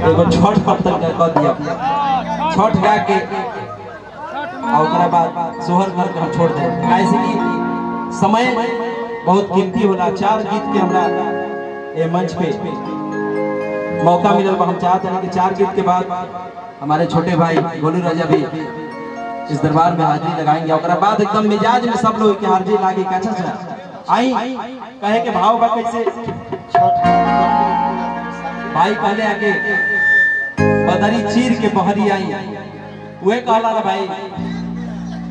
एगो छठ पत्तल का कह दिया छठ गा के और बाद सोहर घर के हम छोड़ दे कैसे कि समय बहुत कीमती होला। 4 गीत के हमरा ये मंच पे मौका मिलल हम चाहते हैं कि 4 गीत के बाद हमारे छोटे भाई गोलू राजा भी इस दरबार में हाजिरी लगाएंगे और बाद एकदम मिजाज में सब लोग की हाजिरी लागे कैसा सा आई कहे के भाव बा कैसे भाई पहले आके बदरी चीर के बहरी आई वे कहला ना भाई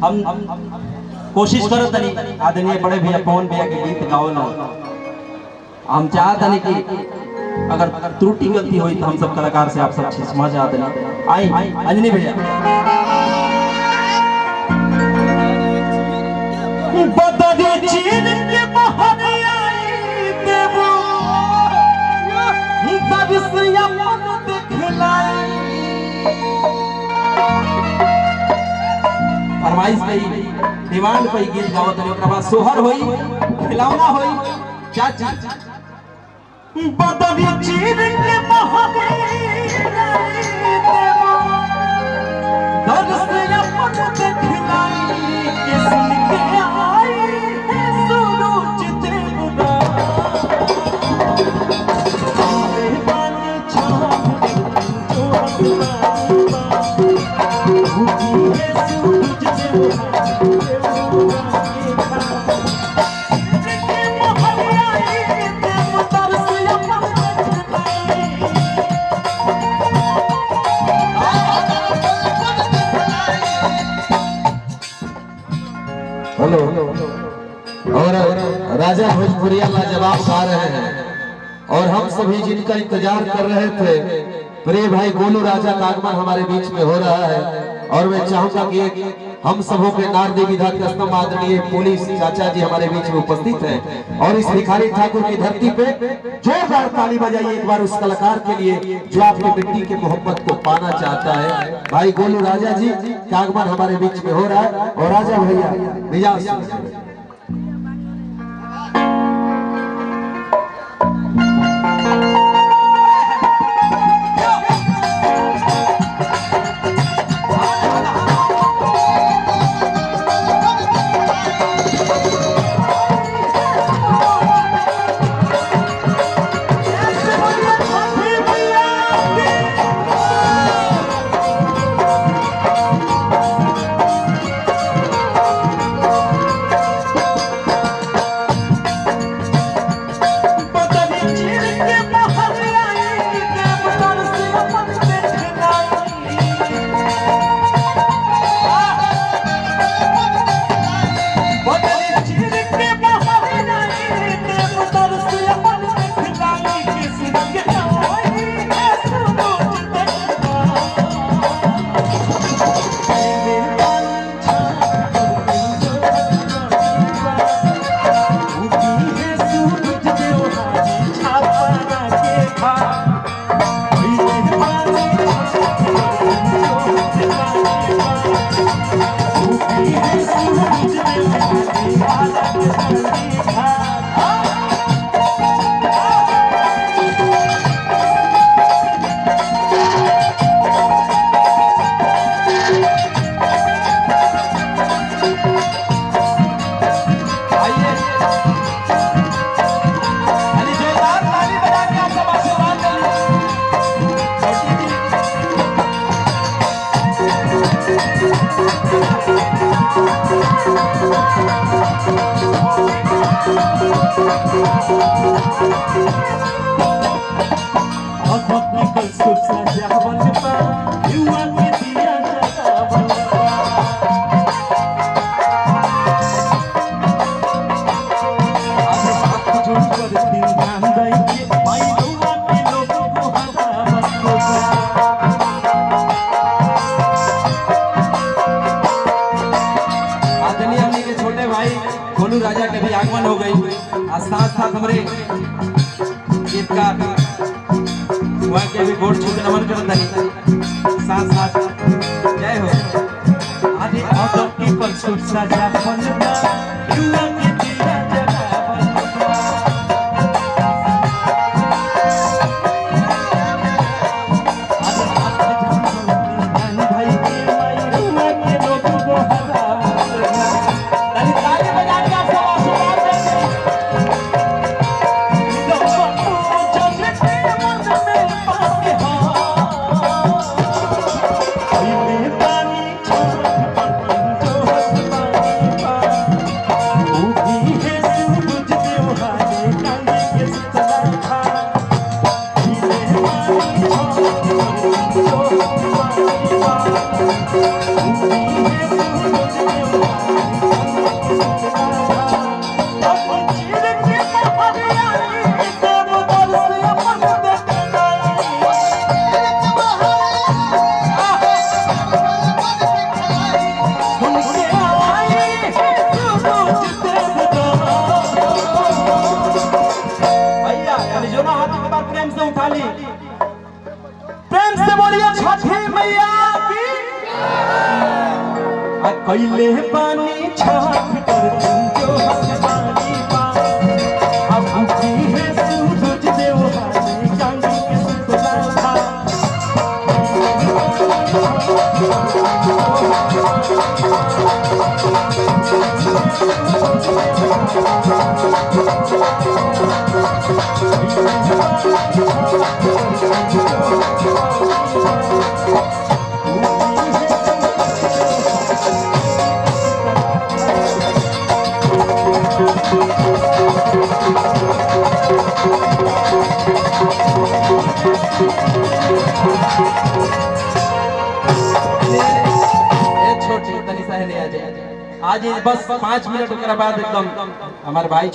हम कोशिश करो तनी आदरणीय बड़े भैया पवन भैया के गीत गाओ ना हम चाहते नहीं कि अगर त्रुटि गलती हुई तो हम सब कलाकार से आप सब चीज समझ आते नहीं आई अंजनी भैया बदरी चीर के बहरी आई देवो दरिया मन दिखलाई फरमाइश गई डिमांड पे गीत गावत है ओकरा बाद सोहर होई खिलौना होई चाची बदरी चीर के बहरी आई देवो दरिया मन दिखलाई के सुन के आई है सूरज देवरा हेलो और राजा भोजपुरिया लाजवाब गा रहे हैं और हम सभी जिनका इंतजार कर रहे थे प्रिय भाई गोलू राजा का आगमन हमारे बीच में हो रहा है और मैं चाहूंगा कि हम सबों के नारदी विधा के स्तंभ आदरणीय पुलिस चाचा जी हमारे बीच में उपस्थित हैं और इस भिखारी ठाकुर की धरती पे जोरदार ताली बजाइए एक बार उस कलाकार के लिए जो आपकी मिट्टी के मोहब्बत को पाना चाहता है। भाई गोलू राजा जी का आगमन हमारे बीच में हो रहा है और राजा भैया मिजाज गोलू राजा के भी आगमन हो गई और साथ साथ हमारे गीतकार वहाँ के भी गोड़ छू के नमन करता है साथ साथ जय हो आदि ऑटो की पलसुट साजा बनता युवा के दिया जगा बनता प्रेम से उठा ली, प्रेम से बोलिए छठी मैया की। कैले पानी छठ कर जो हमारी बात, अब उठी है सूरज देव हाथे गंगा के सुतला। छोटी तनी सा ले आ जाए आज बस 5 मिनट के बाद एकदम हमारे भाई